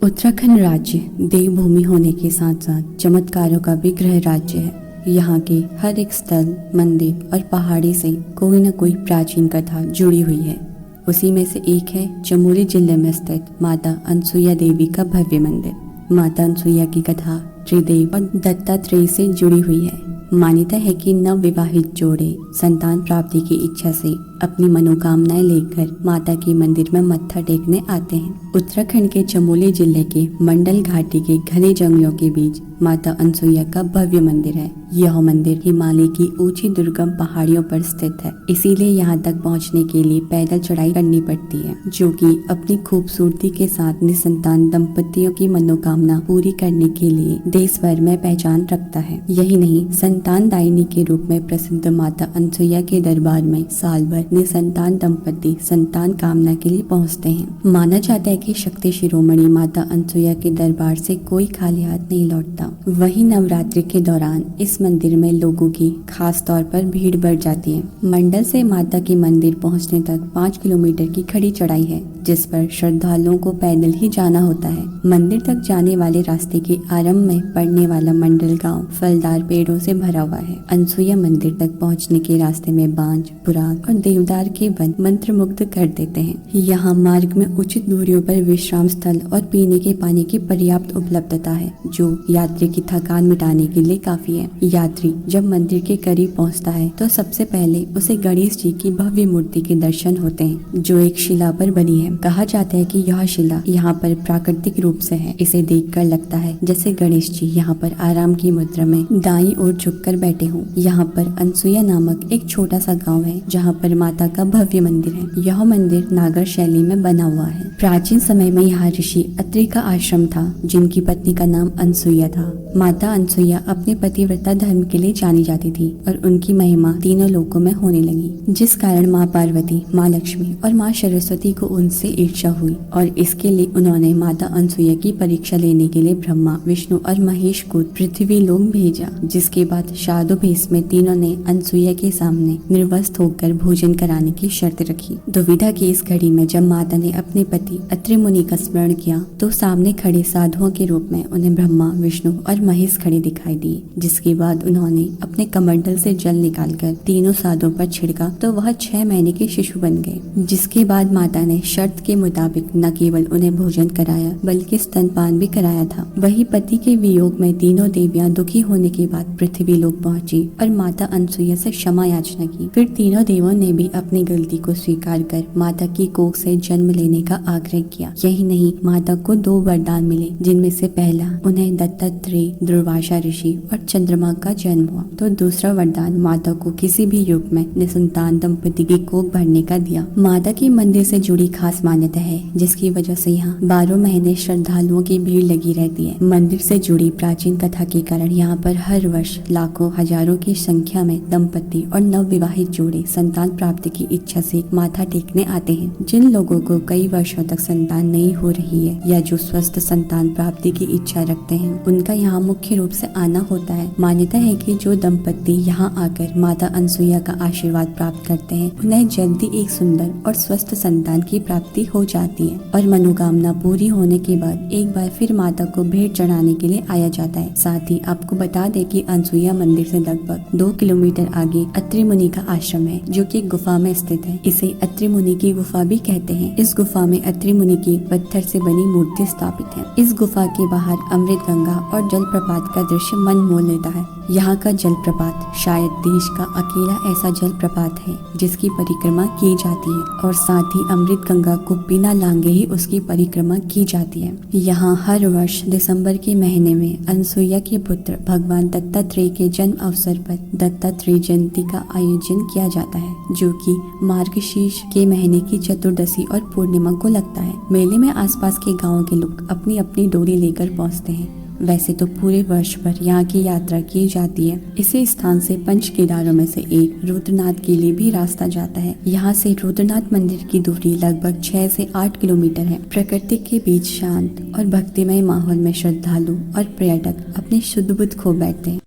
उत्तराखंड राज्य देवभूमि होने के साथ साथ चमत्कारों का भी गृह राज्य है। यहाँ के हर एक स्थल, मंदिर और पहाड़ी से कोई न कोई प्राचीन कथा जुड़ी हुई है। उसी में से एक है चमोली जिले में स्थित माता अनसुईया देवी का भव्य मंदिर। माता अनसुईया की कथा त्रिदेव और दत्तात्रेय से जुड़ी हुई है। मान्यता है कि नवविवाहित जोड़े संतान प्राप्ति की इच्छा से अपनी मनोकामनाएं लेकर माता के मंदिर में मत्था टेकने आते हैं। उत्तराखंड के चमोली जिले के मंडल घाटी के घने जंगलों के बीच माता अनसुईया का भव्य मंदिर है। यह मंदिर हिमालय की ऊंची दुर्गम पहाड़ियों पर स्थित है, इसीलिए यहाँ तक पहुँचने के लिए पैदल चढ़ाई करनी पड़ती है, जो कि अपनी खूबसूरती के साथ निसंतान दंपतियों की मनोकामना पूरी करने के लिए देश भर में पहचान रखता है। यही नहीं, संतान दायिनी के रूप में प्रसिद्ध माता अनसुईया के दरबार में साल भर निसंतान दंपति संतान कामना के लिए पहुँचते हैं। माना जाता है कि शक्ति शिरोमणि माता अनसुईया के दरबार से कोई खाली हाथ नहीं लौटता। वहीं नवरात्रि के दौरान इस मंदिर में लोगों की खास तौर पर भीड़ बढ़ जाती है। मंडल से माता के मंदिर पहुंचने तक 5 किलोमीटर की खड़ी चढ़ाई है, जिस पर श्रद्धालुओं को पैदल ही जाना होता है। मंदिर तक जाने वाले रास्ते के आरंभ में पड़ने वाला मंडल गांव फलदार पेड़ों से भरा हुआ है। अनसुईया मंदिर तक पहुंचने के रास्ते में बांझ, पुराग और देवदार के वन मंत्रमुग्ध कर देते हैं। यहाँ मार्ग में उचित दूरियों पर विश्राम स्थल और पीने के पानी की पर्याप्त उपलब्धता है, जो यात्री की थकान मिटाने के लिए काफी है। यात्री जब मंदिर के करीब पहुंचता है तो सबसे पहले उसे गणेश जी की भव्य मूर्ति के दर्शन होते हैं, जो एक शिला पर बनी है। कहा जाता है कि यह शिला यहाँ पर प्राकृतिक रूप से है। इसे देखकर लगता है जैसे गणेश जी यहाँ पर आराम की मुद्रा में दाईं ओर झुककर बैठे हों। यहाँ पर अनसुईया नामक एक छोटा सा गांव है, जहाँ पर माता का भव्य मंदिर है। यह मंदिर नागर शैली में बना हुआ है। प्राचीन समय में यहाँ ऋषि अत्रि का आश्रम था, जिनकी पत्नी का नाम अनसुईया था। माता अनसुईया अपने पतिव्रता धर्म के लिए जानी जाती थी और उनकी महिमा तीनों लोकों में होने लगी, जिस कारण माँ पार्वती, माँ लक्ष्मी और माँ सरस्वती को उनसे ईर्ष्या हुई और इसके लिए उन्होंने माता अनसुईया की परीक्षा लेने के लिए ब्रह्मा, विष्णु और महेश को पृथ्वी लोक भेजा। जिसके बाद शादो भेष में तीनों ने अनसुईया के सामने निर्वस्त्र होकर भोजन कराने की शर्त रखी। दुविधा की इस घड़ी में जब माता ने अपने पति अत्रि मुनि का स्मरण किया तो सामने खड़े साधुओं के रूप में उन्हें ब्रह्मा, विष्णु और महेश खड़े दिखाई दिए। जिसके बाद उन्होंने अपने कमंडल से जल निकालकर तीनों साधुओं पर छिड़का तो वह 6 महीने के शिशु बन गए। जिसके बाद माता ने शर्त के मुताबिक न केवल उन्हें भोजन कराया बल्कि स्तनपान भी कराया था। वही पति के वियोग में तीनों देवियां दुखी होने के बाद पृथ्वी लोक पहुंची और माता अनसुईया से क्षमा याचना की। फिर तीनों देवों ने भी अपनी गलती को स्वीकार कर माता की कोख से जन्म लेने का आग्रह किया। यही नहीं, माता को 2 वरदान मिले, जिनमें से पहला उन्हें दत्तात्रेय, दुर्वासा ऋषि और चंद्रमा का जन्म हुआ, तो दूसरा वरदान माता को किसी भी युग में निसंतान दंपति की कोख भरने का दिया। माता की मंदिर से जुड़ी खास मान्यता है, जिसकी वजह से यहाँ 12 महीने श्रद्धालुओं की भीड़ लगी रहती है। मंदिर से जुड़ी प्राचीन कथा के कारण यहाँ पर हर वर्ष लाखों हजारों की संख्या में दंपति और नवविवाहित जोड़े संतान प्राप्ति की इच्छा से माथा टेकने आते हैं। जिन लोगों को कई वर्षों तक संतान नहीं हो रही है या जो स्वस्थ संतान प्राप्ति की इच्छा रखते हैं, उनका यहाँ मुख्य रूप से आना होता है। मान्यता है कि जो दंपति यहाँ आकर माता अनसुईया का आशीर्वाद प्राप्त करते हैं, उन्हें जल्दी एक सुंदर और स्वस्थ संतान की प्राप्ति हो जाती है और मनोकामना पूरी होने के बाद एक बार फिर माता को भेंट चढ़ाने के लिए आया जाता है। साथ ही आपको बता दें कि अनसुईया मंदिर से लगभग 2 किलोमीटर आगे अत्रि मुनि का आश्रम है, जो कि गुफा में स्थित है। इसे अत्रि मुनि की गुफा भी कहते हैं। इस गुफा में अत्रि मुनि की पत्थर से बनी मूर्ति स्थापित है। इस गुफा के बाहर अमृत गंगा और जलप्रपात का दृश्य मन मोह लेता है। यहाँ का जलप्रपात शायद देश का अकेला ऐसा जलप्रपात है जिसकी परिक्रमा की जाती है और साथ ही अमृत गंगा को बिना लांगे ही उसकी परिक्रमा की जाती है। यहाँ हर वर्ष दिसंबर के महीने में अनसुईया के पुत्र भगवान दत्तात्रेय के जन्म अवसर पर दत्तात्रेय जयंती का आयोजन किया जाता है, जो कि मार्गशीर्ष के महीने की चतुर्दशी और पूर्णिमा को लगता है। मेले में आसपास के गाँव के लोग अपनी अपनी डोली लेकर पहुँचते हैं। वैसे तो पूरे वर्ष भर यहाँ की यात्रा की जाती है। इसी स्थान से 5 केदारों में से एक रुद्रनाथ के लिए भी रास्ता जाता है। यहाँ से रुद्रनाथ मंदिर की दूरी लगभग 6 से 8 किलोमीटर है। प्रकृति के बीच शांत और भक्तिमय माहौल में श्रद्धालु और पर्यटक अपनी शुद्ध बुद्ध खो बैठते हैं।